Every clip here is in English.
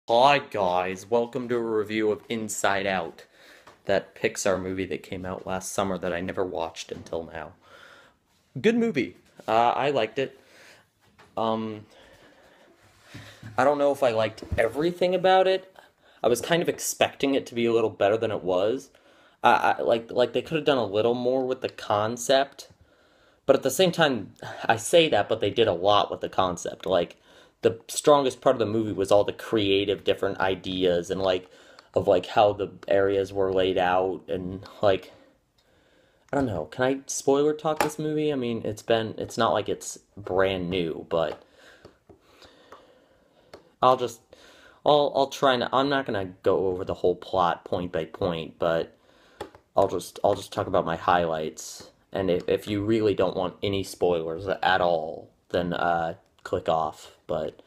Hi guys, welcome to a review of Inside Out, that Pixar movie that came out last summer that I never watched until now. Good movie. I liked it. Um, I don't know if I liked everything about it. I was kind of expecting it to be a little better than it was. Like they could have done a little more with the concept, but at the same time, I say that, but they did a lot with the concept. Like the strongest part of the movie was all the creative different ideas and of how the areas were laid out and I don't know. Can I spoiler talk this movie? I mean, it's not like it's brand new, but I'll just I'll try and I'm not gonna go over the whole plot point by point, but I'll just talk about my highlights. And if you really don't want any spoilers at all, then click off. But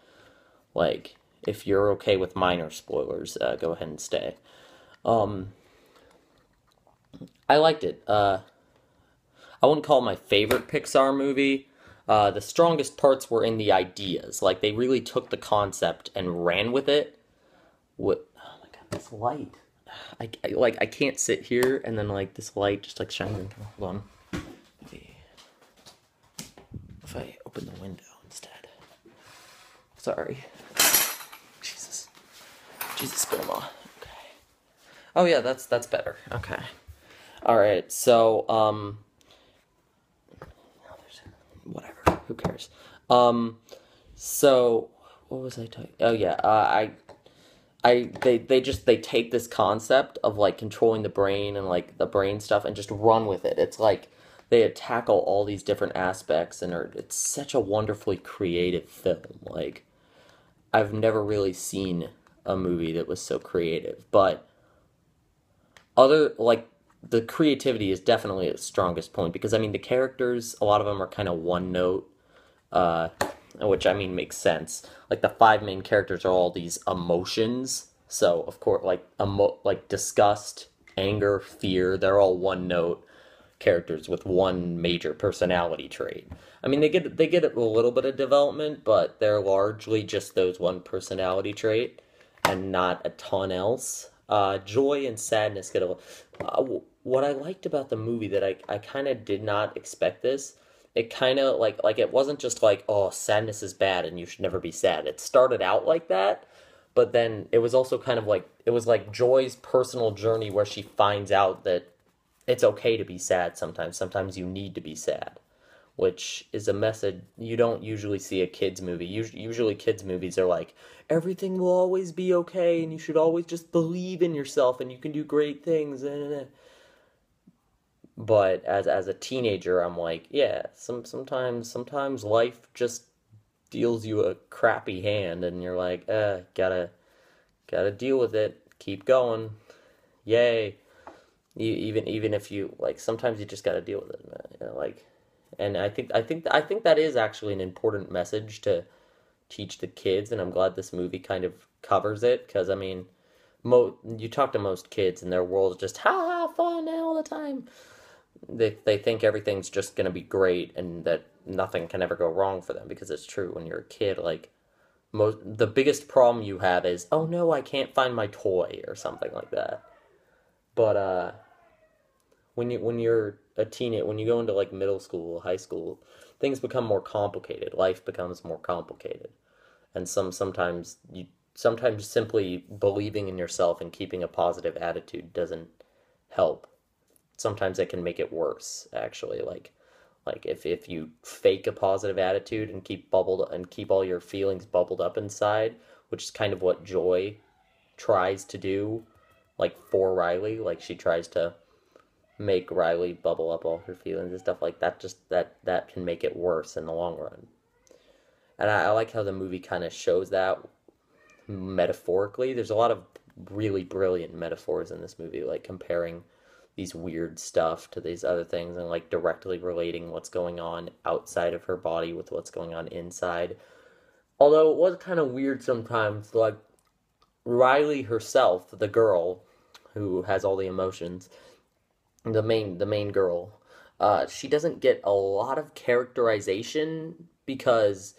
like if you're okay with minor spoilers, go ahead and stay. Um, I liked it. I wouldn't call it my favorite Pixar movie. The strongest parts were in the ideas. Like they really took the concept and ran with it. What? Oh my god, this light! I can't sit here and then this light just shines in. Hold on. Maybe if I open the window instead. Sorry. Jesus. Jesus, Grandma. Okay. Oh yeah, that's better. Okay. All right. So whatever. Who cares? Um, so what was I talking? Oh yeah. They take this concept of controlling the brain and the brain stuff and just run with it. It's like they tackle all these different aspects and it's such a wonderfully creative film. Like I've never really seen a movie that was so creative, but other the creativity is definitely its strongest point because I mean the characters, a lot of them are kind of one note, uh, which I mean makes sense. Like the five main characters are all these emotions, so of course like disgust, anger, fear, they're all one note characters with one major personality trait. I mean they get a little bit of development, but they're largely just those one personality trait and not a ton else. Joy and sadness get a. What I liked about the movie that I kind of did not expect this. It kind of it wasn't just like, oh, sadness is bad and you should never be sad. It started out like that, but then it was also kind of like it was like Joy's personal journey where she finds out that it's okay to be sad sometimes. Sometimes you need to be sad, which is a message you don't usually see a kids movie. Usually kids movies are like everything will always be okay and you should always just believe in yourself and you can do great things. But as a teenager, I'm like, yeah, sometimes life just deals you a crappy hand and you're like, gotta deal with it. Keep going. Yay. Even if you sometimes you just got to deal with it, and I think that is actually an important message to teach the kids, and I'm glad this movie kind of covers it because I mean, you talk to most kids and their world is just ha ha fun all the time. They think everything's just gonna be great and that nothing can ever go wrong for them because it's true when you're a kid. The biggest problem you have is, oh no, I can't find my toy or something like that. But when you're a teenager, when you go into middle school, high school, things become more complicated. Life becomes more complicated, and sometimes simply believing in yourself and keeping a positive attitude doesn't help. Sometimes it can make it worse. Actually, if you fake a positive attitude and keep all your feelings bubbled up inside, which is kind of what Joy tries to do, for Riley, she tries to make Riley bubble up all her feelings and stuff like that. Just that can make it worse in the long run. And I like how the movie kind of shows that metaphorically. There's a lot of really brilliant metaphors in this movie, like comparing these weird stuff to these other things and directly relating what's going on outside of her body with what's going on inside. Although it was kind of weird sometimes, like Riley herself, the girl who has all the emotions, the main girl, she doesn't get a lot of characterization because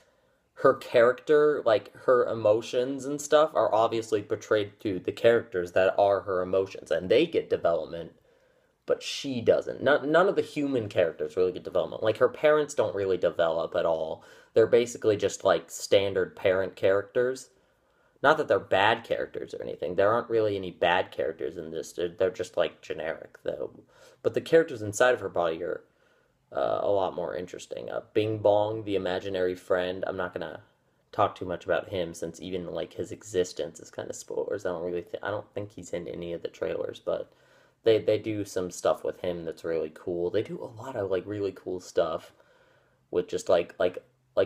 her character, like her emotions and stuff, are obviously portrayed to the characters that are her emotions, and they get development, but she doesn't. None of the human characters really get development. Like her parents don't really develop at all. They're basically just like standard parent characters. Not that they're bad characters or anything. There aren't really any bad characters in this. They're just like generic though. But the characters inside of her body are a lot more interesting. Bing Bong, the imaginary friend. I'm not gonna talk too much about him since even like his existence is kind of spoilers. I don't think he's in any of the trailers, but they do some stuff with him that's really cool. They do a lot of like really cool stuff with just like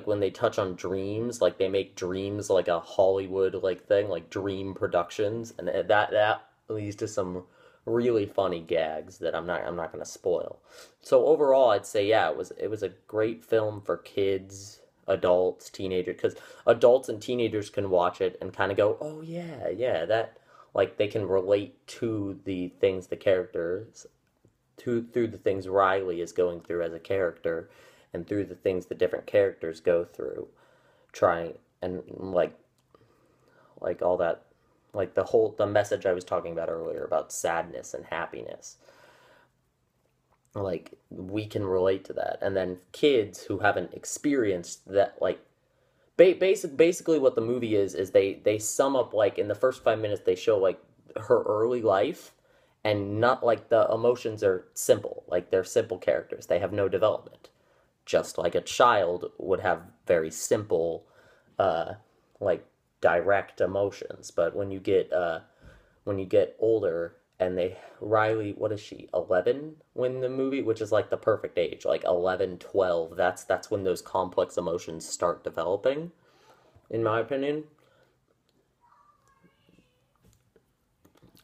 when they touch on dreams, like they make dreams like a Hollywood like thing, like Dream Productions, and that leads to some really funny gags that I'm not gonna spoil. So overall, I'd say yeah, it was a great film for kids, adults, teenagers, because adults and teenagers can watch it and kind of go, oh yeah, yeah, that like they can relate to the things the characters to through the things Riley is going through as a character and through the things the different characters go through trying and like all that like the message I was talking about earlier about sadness and happiness, like we can relate to that. And then kids who haven't experienced that, like basically what the movie is they sum up, like in the first 5 minutes they show like her early life, and not like the emotions are simple, like they're simple characters, they have no development, just like a child would have very simple uh like direct emotions. But when you get older and they Riley, what is she, 11 when the movie, which is like the perfect age, like 11, 12, that's when those complex emotions start developing, in my opinion.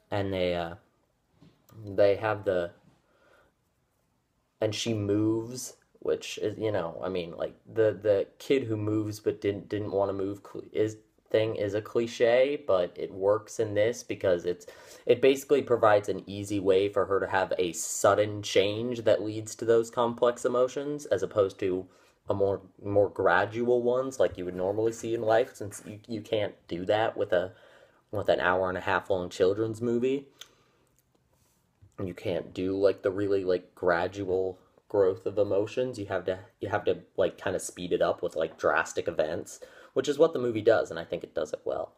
And they have the and she moves, which is, I mean, like the kid who moves but didn't want to move is thing is a cliche, but it works in this because it basically provides an easy way for her to have a sudden change that leads to those complex emotions, as opposed to a more gradual ones like you would normally see in life, since you can't do that with an hour and a half long children's movie. You can't do like the really like gradual growth of emotions. You have to like kind of speed it up with like drastic events, which is what the movie does, and I think it does it well.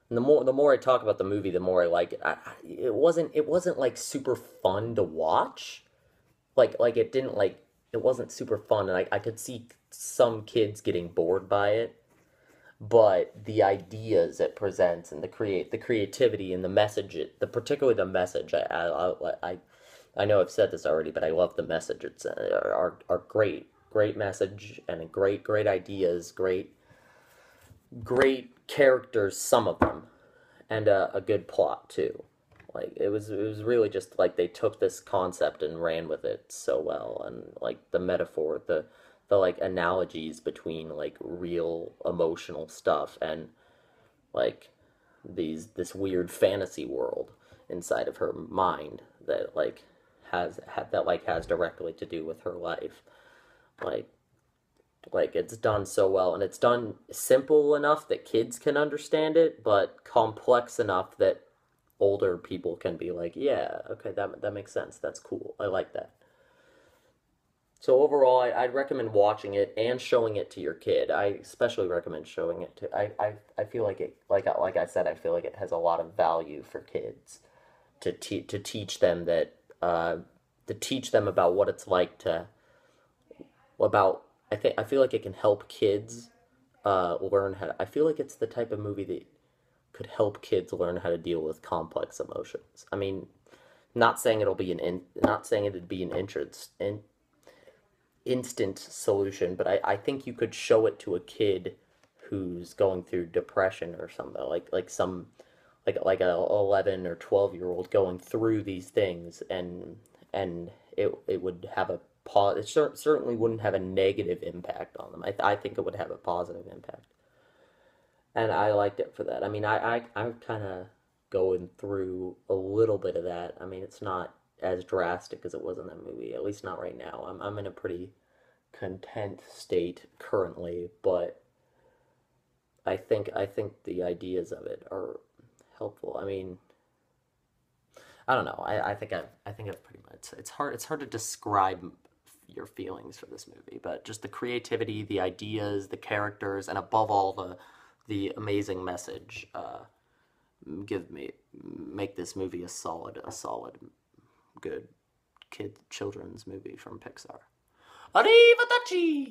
And the more I talk about the movie, the more I like it. It wasn't like super fun to watch. Like it didn't like it wasn't super fun, and I could see some kids getting bored by it. But the ideas it presents and the creativity and the message, particularly the message, I know I've said this already, but I love the message. It's are great message, and great ideas, great characters, some of them, and a good plot too. Like it was really just like they took this concept and ran with it so well, and like the metaphor, the like analogies between like real emotional stuff and like this weird fantasy world inside of her mind that like has directly to do with her life. Like it's done so well, and it's done simple enough that kids can understand it, but complex enough that older people can be like, yeah, okay, that makes sense, that's cool, I like that. So overall, I'd recommend watching it and showing it to your kid. I especially recommend showing it to. I feel like it, like I said, I feel like it has a lot of value for kids to teach them that to teach them about what it's like to about. I feel like it can help kids learn how. I feel like it's the type of movie that could help kids learn how to deal with complex emotions. I mean, not saying it'd be an interest in instant solution, but I think you could show it to a kid who's going through depression or something, like a 11 or 12-year old going through these things, and it would have a it certainly wouldn't have a negative impact on them. I think it would have a positive impact, and I liked it for that. I mean, I'm kind of going through a little bit of that. I mean, it's not as drastic as it was in that movie, at least not right now. I'm in a pretty content state currently, but I think the ideas of it are helpful. I mean, I don't know. I think I've pretty much. It's hard to describe your feelings for this movie, but just the creativity, the ideas, the characters, and above all the amazing message give me make this movie a solid good children's movie from Pixar. Arrivederci!